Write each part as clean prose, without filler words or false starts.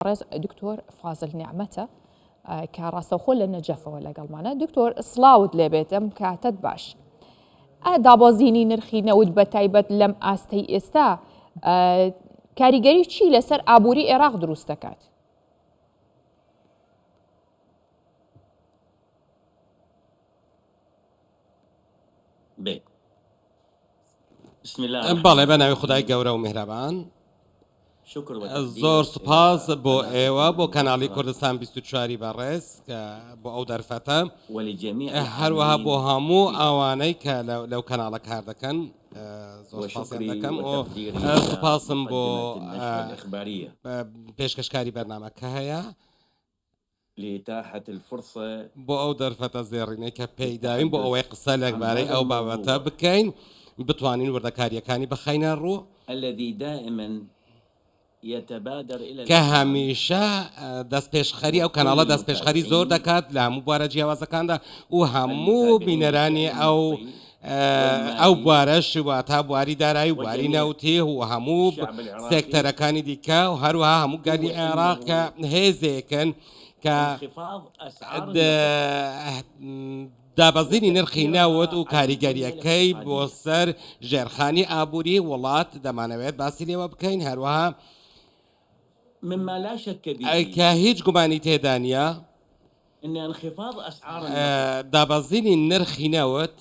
دکتۆر فازل نعمەتە کە ڕاستەوخۆ لە نەجەفەوە لەگەڵمانە. دکتۆر سڵاوت لێبێتم کاتت باش. دابەزینی نرخی نەوت بە تایبەت لەم ئاستەی ئێستا کاریگەری چی لەسەر ئابووری عێراق دروست دەکات؟ بەڵێ بە ناوی خودای گەورە و میهرەبان. زۆر سوپاس بۆ ئێوە بۆ کەناڵی کوردستان 24 بەڕێز کە بۆ ئەو دەرفەتە، هەروەها بۆ هەموو ئەوانەی کە لەو کەناڵە کار دەکەن زۆر سپاسیان دەکەم و سوپاسم بۆ پێشکەشکاری بەرنامەکە هەیە بۆ ئەو دەرفەتە زێڕینەی کە پێیداوین بۆ ئەوەی قسە لەبارەی ئەو بابەتە بکەین بتوانین وردەکاریەکانی بخەینە ڕوو کە هەمیشە دەستپێشخەری ئەو کەناڵە دەستپێشخەری زۆر دەکات لە هەموو بوارە جیاوازەکاندا و هەموو بینەرانی ئەو بوارەش واتە بواری دارایی و بواری نەوتی و هەموو سێکتەرەکانی دیکە و هەروەها هەموو گەلی عێراق کە هێزێکن کە دابەزینی نرخی نەوت و کاریگەریەکەی بۆ سەر ژێرخانی ئابووری وڵات دەمانەوێت باسی لێوە بکەین، هەروەها کە هیچ گومانی تێدا نیە دابەزینی نرخی نەوت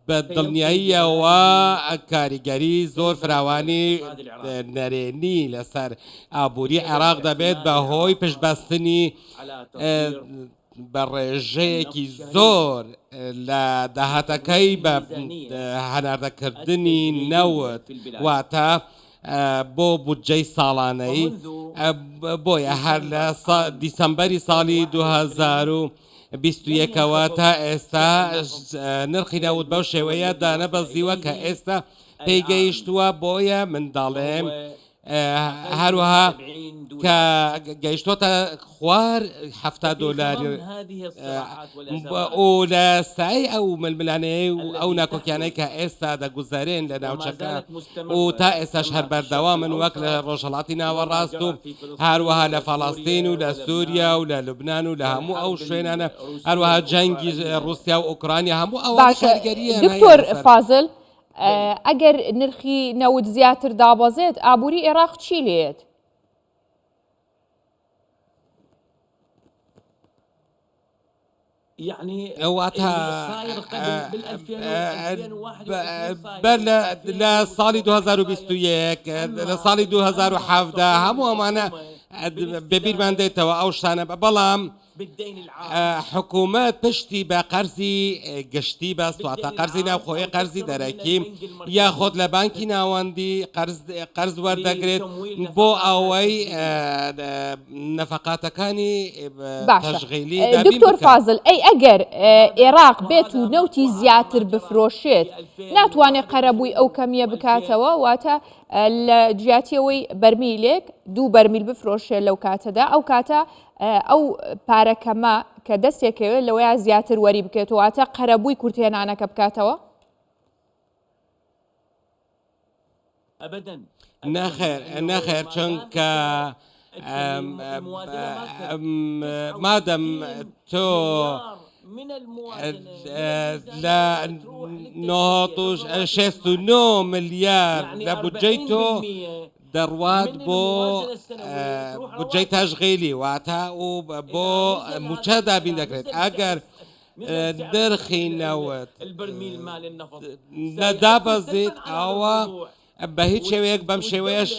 بە دڵنیاییەوە کاریگەری زۆر فراوانی نەرێنی لەسەر ئابووری عێراق دەبێت بە هۆی پشتبەستنی بە ڕێژەیەکی زۆر لە داهاتەکەی بە هەناردەکردنی نەوت واتە بۆ بودجەی ساڵانەی بۆیە هەر لە دیسەمبەری ساڵی 2021ەوە تا ئێستا نرخی نەوت بەو شێوەیە دانەبەزیوە کە ئێستا پێیگەیشتووە، بۆیە منداڵێم هەروەها کە گەیشتۆتە خوار $70 و لە سای ئەو ململانەیە و ئەو ناکۆکیانەی کە ئێستا دەگوزارێن لە ناوچەکە و تا ئێستاش هەر بەردەوامن وەک لە ڕۆژهەڵاتی ناوەڕاست و هەروەها لە فەڵەستین و لە سووریا و لە لوبنان و لە هەموو ئەو شوێنانە هەروەها جەنگی رووسیا و ئوکرانیا هەموو ئەوە کاریگەریە. دکتۆر فازل ئەگەر نرخی نەوت زیاتر دابەزێت ئابووری عێراق چی لێت؟ لە ساڵی 2021 لە ساڵی 2017 هەموو ئەمانە بەبیرمان دێتەوە ئەو شتانە، بەڵام حکوومەت پشتی بە قەرزی گشتی بەستواتە قەرزی ناوخۆیی قەرزی دەرەکی یاخۆت لە بانکی ناوەندی قەرز وەردەگرێت بۆ ئەوەی نەفەقاتەکانی تەشغیلی. دکتۆر فازل ئەگەر عێراق بێت و نەوتی زیاتر بفرۆشێت ناتوانێت قەرەبووی ئەو کەمیە بکاتەوە، واتە لە جیاتیەوەی بەرمیلێک 2 بەرمیل بفرۆشێت لەو کاتەدا ئەو کاتە ئەو پارەکەمە کە دەستێکەوێت لەوەیە زیاتر وەری بکێتەوە، واتە قەرەبووی کورتێنانەکە بکاتەوە؟ نەخێر چونکە مادەم تۆ لە 69 ملیار لە بودجەی تۆ دەڕوات بۆ بودجەی تەشغیلی واتە و بۆ موچە دابین دەکرێت. ئەگەر نرخی نەوت نەدابەزێت ئەوە بە هیچ شێوەیەک بەم شێوەیەش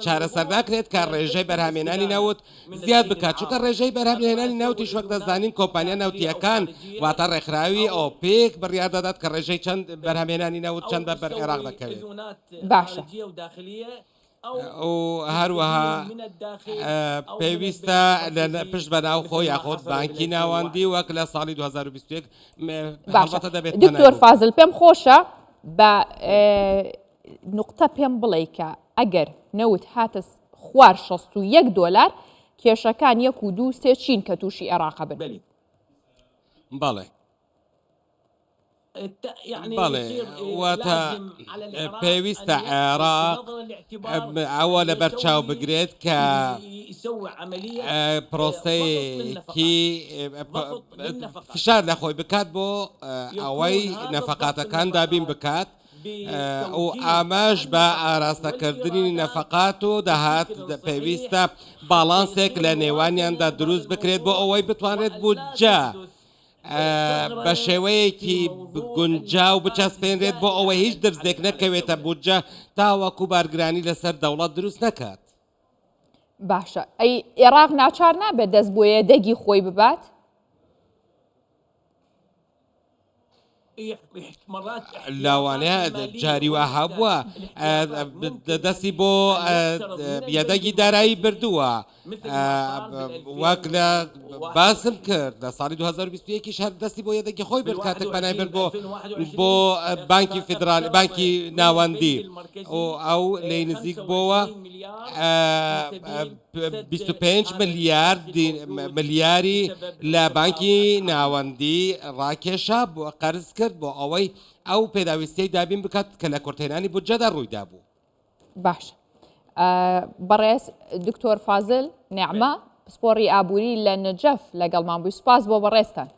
چارەسەر ناکرێت کە ڕێژەی بەرهەمهێنانی نەوت زیاد بکات، چونکە ڕێژەی بەرهەمهێنانی نەوتیش وەک دەزانین کۆمپانیا نەوتیەکان واتە ڕێکخراوی ئۆپێک بڕیار دەدات کە ڕێژەی چەند بەرهەمهێنانی نەوت چەند بە بەر عێراق دەکەوێت. باشە. و هەروەها پێویستە لە پشت بەناوخۆ یاخۆت بانکی ناوەندی وەک لە ساڵی 2021 دەبێت. دکتۆر فازل پێم خۆشە بە نقطە پێم بڵێ کە ئەگەر نەوت هاتە خوار $61 کێشەکان 1 و 2 3 چین کە تووشی عێراق بن. بەڵێ بەڵێ واتە پێویستە عێراق ئەوە لە بەرچاو بگرێت کە پرۆسەیەکی فشار لە خۆی بکات بۆ ئەوەی نەفەقاتەکان دابین بکات و ئاماژ بە ئاراستەکردنی نەفەقات و دەهات پێویستە باڵانسێک لە نێوانیاندا دروست بکرێت بۆ ئەوەی بتوانێت بودجە بە شێوەیەکی گونجاو بچەسپێنرێت بۆ ئەوە هیچ دەرزێک نەکەوێتە بودجە تاوەکو بارگرانی لەسەر دەوڵەت دروست نەکات. باشە ئەی عێراق ناچار نابێت دەست بۆ یەدەگی خۆی ببات؟ لاوانەیە جاری وا هەبووە دەستی بۆ یەدەگی دارایی بردووە وەک لە باسم کرد لە ساڵی 2021 هەر دەستی بۆ یەدەگی خۆی برد کاتێک پەنای برد بۆ بانکی فیدرالی بانکی ناوەندی ئەو لی نزیک بۆوە 25 ملیاری لە بانکی ناوەندی ڕاکێشا بۆ قەرز کرد بۆ ئەوەی ئەو پێداویستەی دابین بکات کە لە کورتێنانی بودجەدا ڕوویدا بوو. باش بەڕێز دکتۆر فازل نێعمە پسپۆڕی ئابووری لە نەجەف لەگەڵمان بووی سوپاس بۆ بەڕێستان.